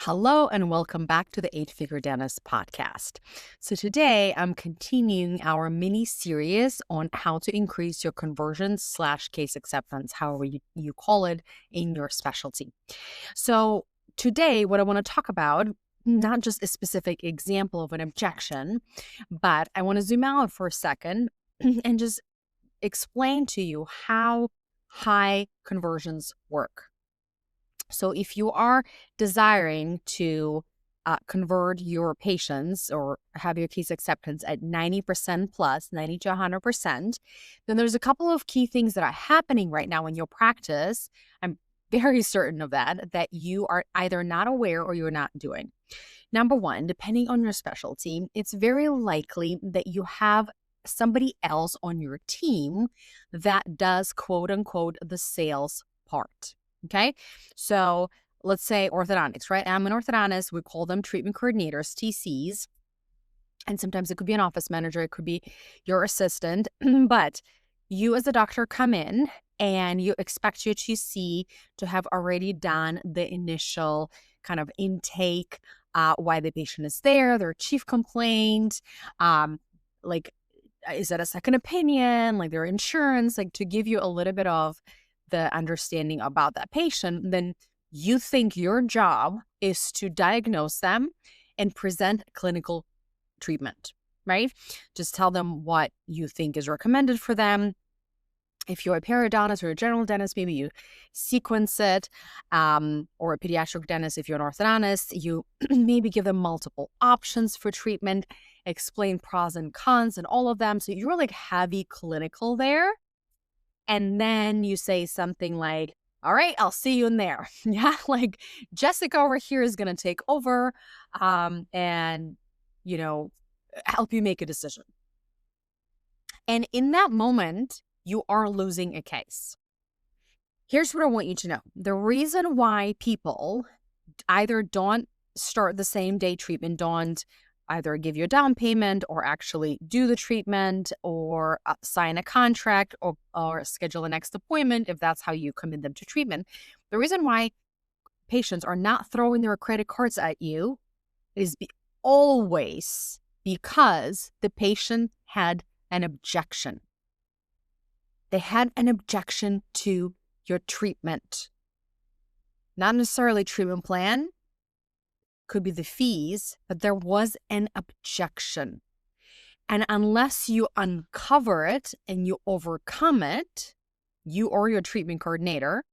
Hello and welcome back to the 8-Figure Dentist podcast. So today I'm continuing our mini series on how to increase your conversion/case acceptance, however you call it in your specialty. So today what I want to talk about, not just a specific example of an objection, but I want to zoom out for a second and just explain to you how high conversions work. So if you are desiring to convert your patients or have your case acceptance at 90% plus, 90 to 100%, then there's a couple of key things that are happening right now in your practice. I'm very certain of that you are either not aware or you're not doing. Number one, depending on your specialty, it's very likely that you have somebody else on your team that does quote unquote the sales part. Okay, so let's say orthodontics, right? I'm an orthodontist. We call them treatment coordinators, TCs. And sometimes it could be an office manager. It could be your assistant. But you as a doctor come in and you expect your TC to have already done the initial kind of intake, why the patient is there, their chief complaint, is that a second opinion, like their insurance, like to give you a little bit of the understanding about that patient. Then you think your job is to diagnose them and present clinical treatment, right? Just tell them what you think is recommended for them. If you're a periodontist or a general dentist, maybe you sequence it, or a pediatric dentist, if you're an orthodontist, you maybe give them multiple options for treatment, explain pros and cons and all of them. So you're like heavy clinical there. And then you say something like, all right, I'll see you in there. Yeah, like Jessica over here is going to take over and, help you make a decision. And in that moment, you are losing a case. Here's what I want you to know. The reason why people either don't start the same day treatment, don't either give you a down payment or actually do the treatment or sign a contract or schedule a next appointment if that's how you commit them to treatment. The reason why patients are not throwing their credit cards at you is always because the patient had an objection. They had an objection to your treatment. Not necessarily treatment plan, could be the fees, but there was an objection. And unless you uncover it and you overcome it, you or your treatment coordinator,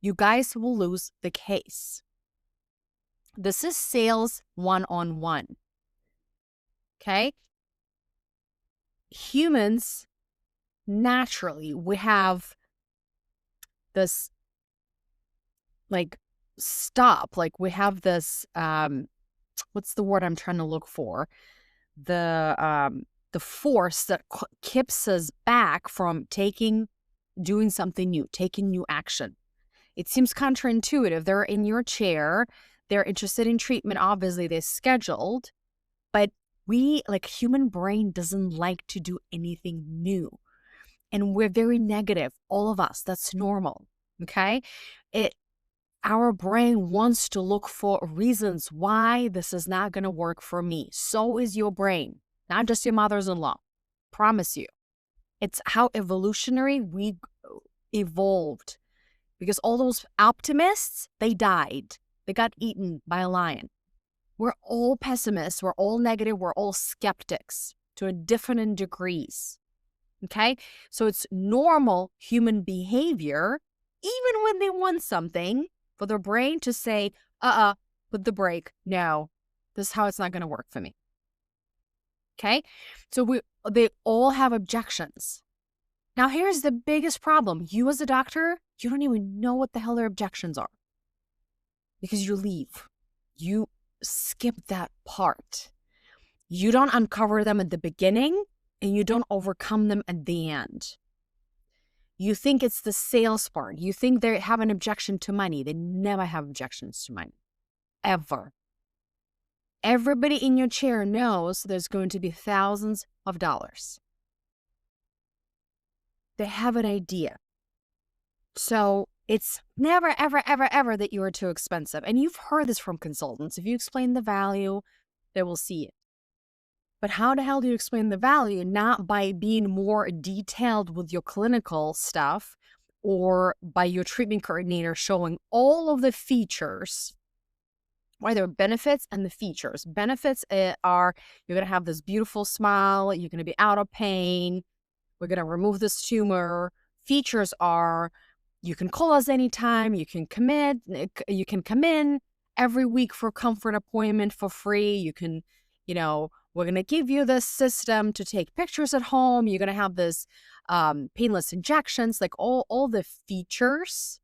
you guys will lose the case. This is sales one-on-one. Okay? Humans, naturally, we have this we have this what's the word I'm trying to look for, the force that keeps us back from doing something new, taking new action. It seems counterintuitive. They're in your chair, they're interested in treatment, obviously they're scheduled, but human brain doesn't like to do anything new, and we're very negative, all of us. That's normal. Okay, our brain wants to look for reasons why this is not going to work for me. So is your brain, not just your mother's-in-law. Promise you. It's how evolutionary we evolved. Because all those optimists, they died. They got eaten by a lion. We're all pessimists. We're all negative. We're all skeptics to different degrees. Okay? So it's normal human behavior, even when they want something, for their brain to say, put the brake. No, this is how it's not going to work for me. Okay? So they all have objections. Now, here's the biggest problem. You as a doctor, you don't even know what the hell their objections are because you leave. You skip that part. You don't uncover them at the beginning and you don't overcome them at the end. You think it's the sales part. You think they have an objection to money. They never have objections to money. Ever. Everybody in your chair knows there's going to be thousands of dollars. They have an idea. So It's never, ever, ever, ever that you are too expensive. And you've heard this from consultants. If you explain the value, they will see it. But how the hell do you explain the value? Not by being more detailed with your clinical stuff or by your treatment coordinator showing all of the features, right? There are benefits and the features. Benefits are you're going to have this beautiful smile, you're going to be out of pain, we're going to remove this tumor. Features are you can call us anytime, you can commit, you can come in every week for a comfort appointment for free. You can, we're going to give you this system to take pictures at home. You're going to have this painless injections, like all the features,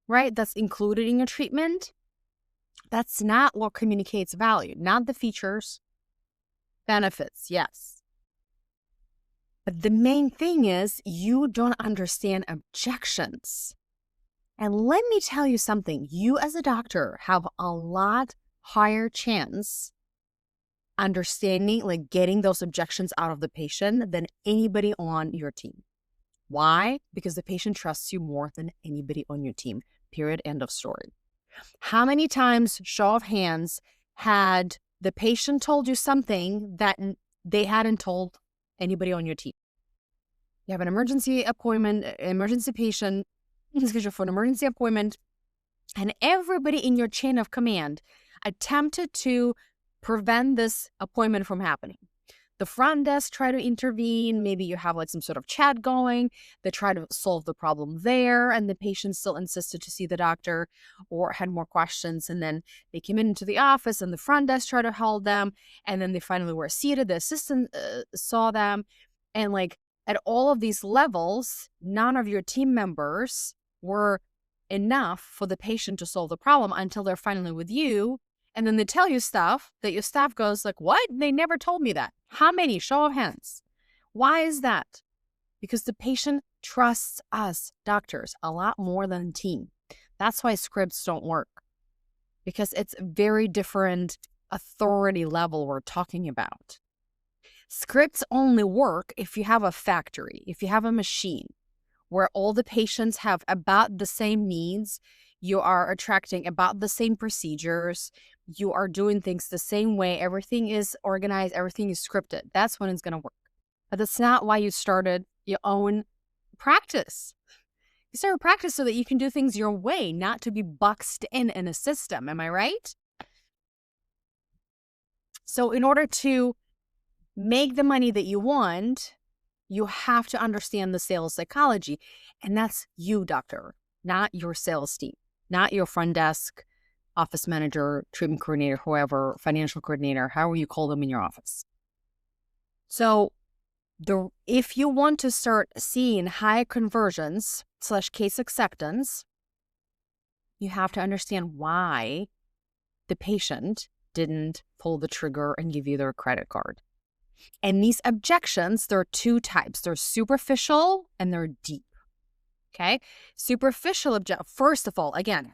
right? That's included in your treatment. That's not what communicates value, not the features. Benefits, yes. But the main thing is you don't understand objections. And let me tell you something. You as a doctor have a lot higher chance understanding, like getting those objections out of the patient than anybody on your team. Why? Because the patient trusts you more than anybody on your team. Period. End of story. How many times, show of hands, had the patient told you something that they hadn't told anybody on your team? You have an emergency appointment, emergency patient, scheduled for an emergency appointment, and everybody in your chain of command attempted to prevent this appointment from happening. The front desk try to intervene. Maybe you have like some sort of chat going. They try to solve the problem there, and the patient still insisted to see the doctor or had more questions. And then they came into the office, and the front desk tried to hold them. And then they finally were seated. The assistant saw them, and like at all of these levels, none of your team members were enough for the patient to solve the problem until they're finally with you. And then they tell you stuff that your staff goes like, what? They never told me that. How many? Show of hands. Why is that? Because the patient trusts us, doctors, a lot more than team. That's why scripts don't work. Because it's a very different authority level we're talking about. Scripts only work if you have a factory, if you have a machine where all the patients have about the same needs, you are attracting about the same procedures, you are doing things the same way, everything is organized, everything is scripted. That's when it's going to work. But that's not why you started your own practice. You started practice so that you can do things your way, not to be boxed in a system. Am I right? So in order to make the money that you want, you have to understand the sales psychology. And that's you, doctor, not your sales team, not your front desk, office manager, treatment coordinator, whoever, financial coordinator, however you call them in your office. So if you want to start seeing high conversions / case acceptance, you have to understand why the patient didn't pull the trigger and give you their credit card. And these objections, there are two types. They're superficial and they're deep. Okay? Superficial first of all, again,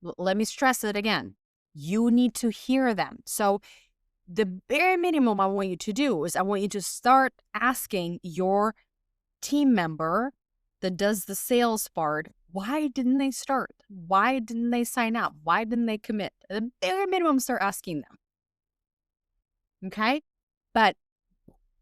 let me stress it again. You need to hear them. So the bare minimum I want you to do is I want you to start asking your team member that does the sales part, why didn't they start? Why didn't they sign up? Why didn't they commit? The bare minimum, start asking them. Okay? But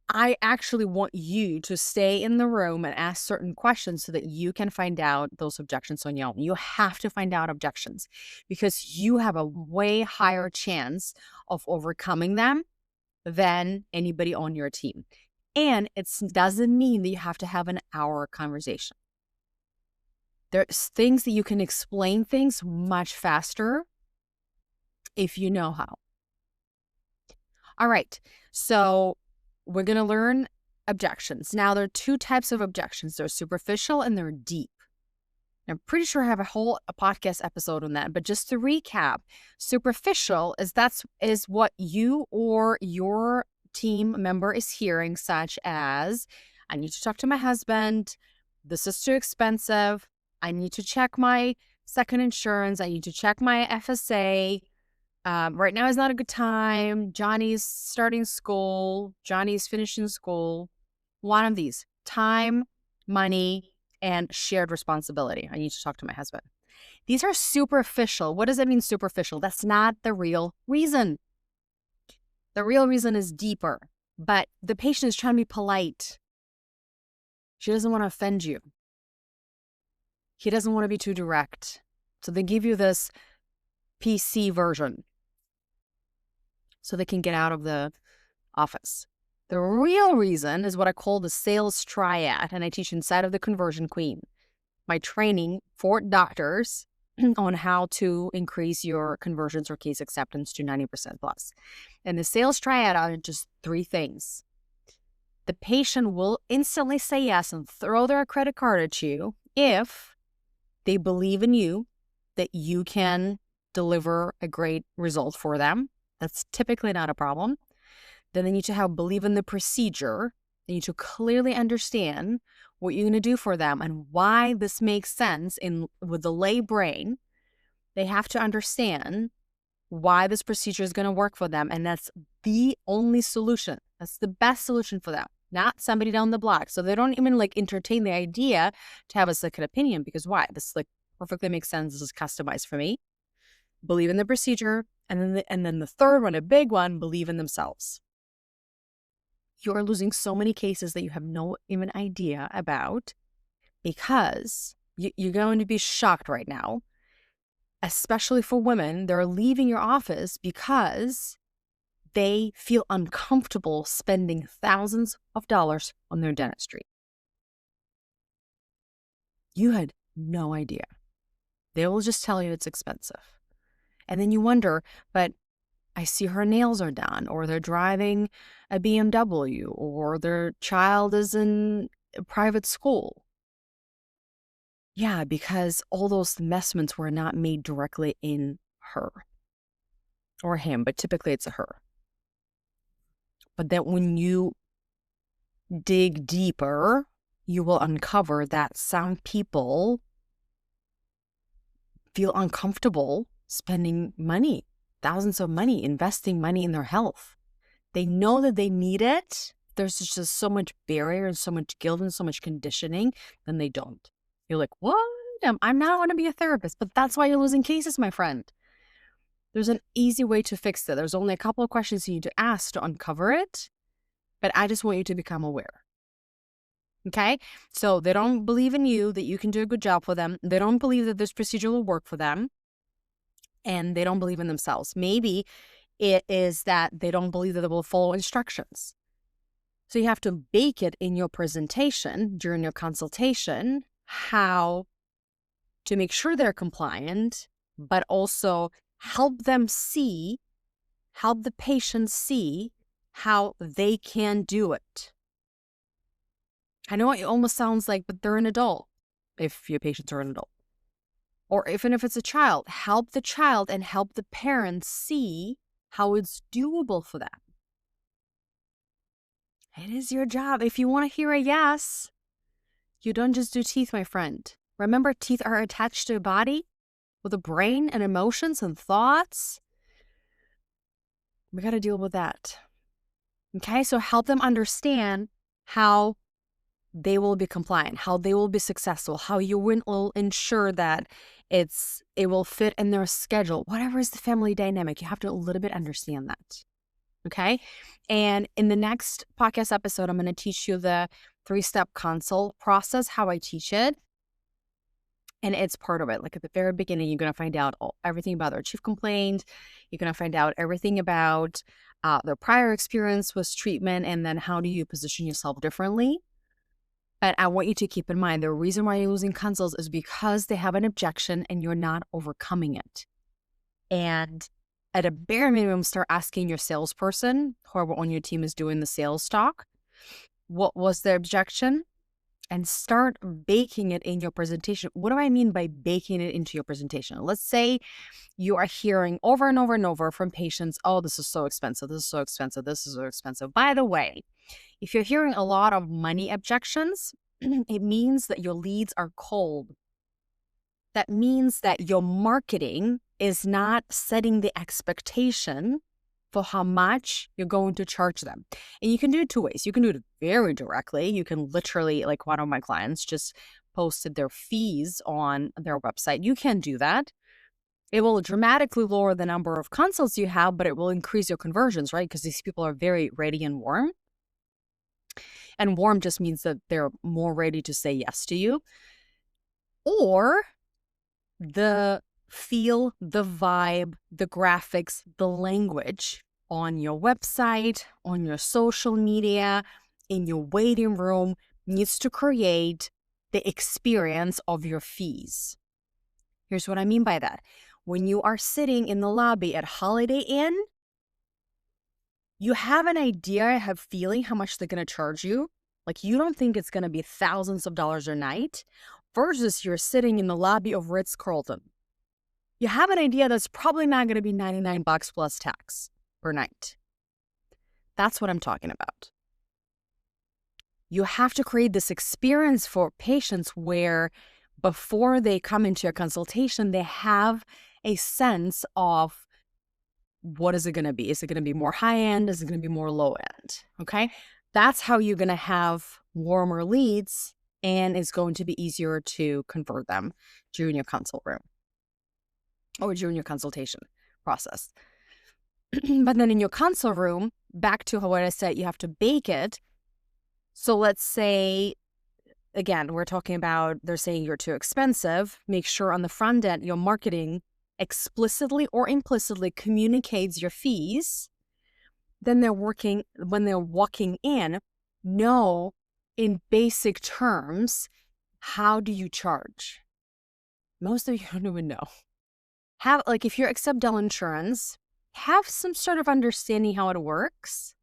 I actually want you to stay in the room and ask certain questions so that you can find out those objections on your own. You have to find out objections because you have a way higher chance of overcoming them than anybody on your team. And it doesn't mean that you have to have an hour conversation. There's things that you can explain things much faster if you know how. All right, so we're going to learn objections. Now, there are two types of objections. They're superficial and they're deep. I'm pretty sure I have a podcast episode on that, but just to recap, superficial is what you or your team member is hearing, such as, I need to talk to my husband, this is too expensive, I need to check my second insurance, I need to check my FSA, right now is not a good time, Johnny's starting school, Johnny's finishing school. One of these, time, money, and shared responsibility. I need to talk to my husband. These are superficial. What does that mean, superficial? That's not the real reason. The real reason is deeper, but the patient is trying to be polite. She doesn't want to offend you. He doesn't want to be too direct. So they give you this PC version so they can get out of the office. The real reason is what I call the Sales Triad, and I teach inside of the Conversion Queen, my training for doctors on how to increase your conversions or case acceptance to 90% plus. And the Sales Triad are just 3 things. The patient will instantly say yes and throw their credit card at you if they believe in you, that you can deliver a great result for them. That's typically not a problem. Then they need to believe in the procedure. They need to clearly understand what you're going to do for them and why this makes sense with the lay brain. They have to understand why this procedure is going to work for them, and that's the only solution. That's the best solution for them, not somebody down the block. So they don't even entertain the idea to have a second opinion, because why? This perfectly makes sense. This is customized for me. Believe in the procedure, and then the third one, a big one, believe in themselves. You're losing so many cases that you have no even idea about, because you're going to be shocked right now, especially for women. They're leaving your office because they feel uncomfortable spending thousands of dollars on their dentistry. You had no idea. They will just tell you it's expensive. And then you wonder, but I see her nails are done, or they're driving a BMW, or their child is in private school. Yeah, because all those investments were not made directly in her or him, but typically it's a her. But then when you dig deeper, you will uncover that some people feel uncomfortable spending money, thousands of money, investing money in their health. They know that they need it. There's just so much barrier and so much guilt and so much conditioning, then they don't. You're like, what? I'm not want to be a therapist, but that's why you're losing cases, my friend. There's an easy way to fix it. There's only a couple of questions you need to ask to uncover it, but I just want you to become aware. Okay? So they don't believe in you, that you can do a good job for them. They don't believe that this procedure will work for them, and they don't believe in themselves. Maybe it is that they don't believe that they will follow instructions. So you have to bake it in your presentation during your consultation, how to make sure they're compliant, but also help the patient see how they can do it. I know it almost sounds like, but they're an adult, if your patients are an adult. Or even if it's a child, help the child and help the parents see how it's doable for them. It is your job. If you want to hear a yes, you don't just do teeth, my friend. Remember, teeth are attached to a body with a brain and emotions and thoughts. We got to deal with that. Okay, so help them understand how they will be compliant, how they will be successful, how you will ensure that it will fit in their schedule. Whatever is the family dynamic, you have to a little bit understand that. Okay. And in the next podcast episode, I'm going to teach you the 3-step consult process, how I teach it. And it's part of it. Like at the very beginning, you're going to find out everything about their chief complaint. You're going to find out everything about their prior experience with treatment, and then how do you position yourself differently. But I want you to keep in mind, the reason why you're losing consults is because they have an objection and you're not overcoming it. And at a bare minimum, start asking your salesperson, whoever on your team is doing the sales talk, what was their objection? And start baking it in your presentation. What do I mean by baking it into your presentation? Let's say you are hearing over and over and over from patients, oh, this is so expensive, this is so expensive, this is so expensive. By the way, if you're hearing a lot of money objections, it means that your leads are cold. That means that your marketing is not setting the expectation for how much you're going to charge them. And you can do it 2 ways. You can do it very directly. You can literally, like one of my clients, just posted their fees on their website. You can do that. It will dramatically lower the number of consults you have, but it will increase your conversions, right? Because these people are very ready and warm. And warm just means that they're more ready to say yes to you. Or the feel, the vibe, the graphics, the language on your website, on your social media, in your waiting room needs to create the experience of your fees. Here's what I mean by that. When you are sitting in the lobby at Holiday Inn, you have an idea, have feeling how much they're going to charge you. Like you don't think it's going to be thousands of dollars a night versus you're sitting in the lobby of Ritz-Carlton. You have an idea that's probably not going to be $99 plus tax per night. That's what I'm talking about. You have to create this experience for patients where before they come into a consultation, they have a sense of what is it going to be? Is it going to be more high end? Is it going to be more low end? Okay. That's how you're going to have warmer leads, and it's going to be easier to convert them during your consult room or during your consultation process. But then in your consult room, back to what I said, you have to bake it. So let's say, again, we're talking about they're saying you're too expensive. Make sure on the front end, your marketing explicitly or implicitly communicates your fees. Then when they're walking in, know in basic terms, how do you charge? Most of you don't even know. If you accept dental insurance, have some sort of understanding how it works.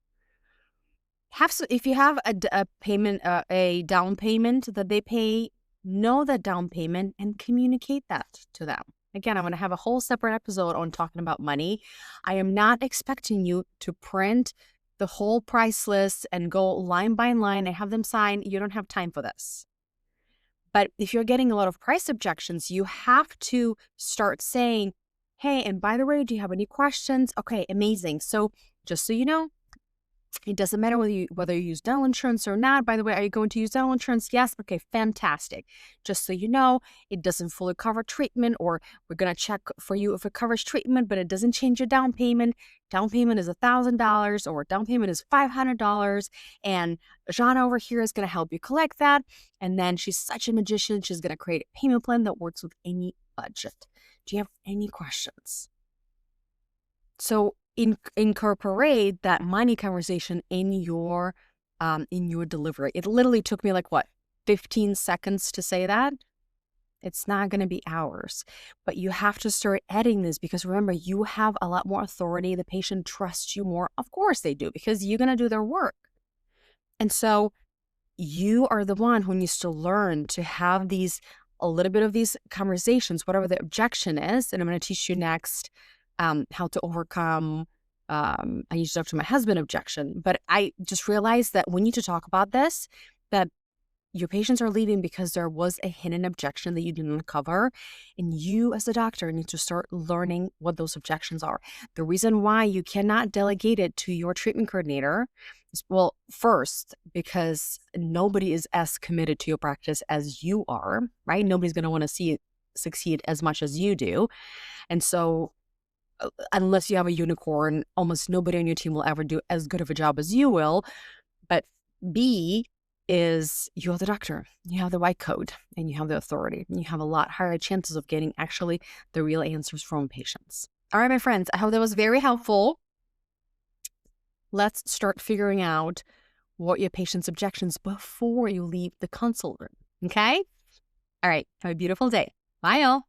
If you have a payment, a down payment that they pay, know that down payment and communicate that to them. Again, I'm going to have a whole separate episode on talking about money. I am not expecting you to print the whole price list and go line by line and have them sign. You don't have time for this. But if you're getting a lot of price objections, you have to start saying, hey, and by the way, do you have any questions? Okay, amazing. So just so you know, it doesn't matter whether you use dental insurance or not. By the way, are you going to use dental insurance? Yes. Okay, fantastic. Just so you know, it doesn't fully cover treatment, or we're going to check for you if it covers treatment, but it doesn't change your down payment. Down payment is $1,000 or down payment is $500. And Zhanna over here is going to help you collect that. And then she's such a magician. She's going to create a payment plan that works with any budget. Do you have any questions? So incorporate that money conversation in your delivery. It literally took me 15 seconds to say that. It's not going to be hours, but you have to start adding this because remember, you have a lot more authority. The patient trusts you more. Of course they do, because you're going to do their work. And so you are the one who needs to learn to have a little bit of these conversations, whatever the objection is. And I'm going to teach you next how to overcome, I need to talk to my husband objection. But I just realized that we need to talk about this, that your patients are leaving because there was a hidden objection that you didn't uncover. And you as a doctor need to start learning what those objections are. The reason why you cannot delegate it to your treatment coordinator is, well, first, because nobody is as committed to your practice as you are, right? Nobody's going to want to see it succeed as much as you do. And so unless you have a unicorn, almost nobody on your team will ever do as good of a job as you will. But B is you're the doctor. You have the right code and you have the authority. And you have a lot higher chances of getting actually the real answers from patients. All right, my friends, I hope that was very helpful. Let's start figuring out what your patient's objections before you leave the consult room. Okay? All right. Have a beautiful day. Bye, y'all.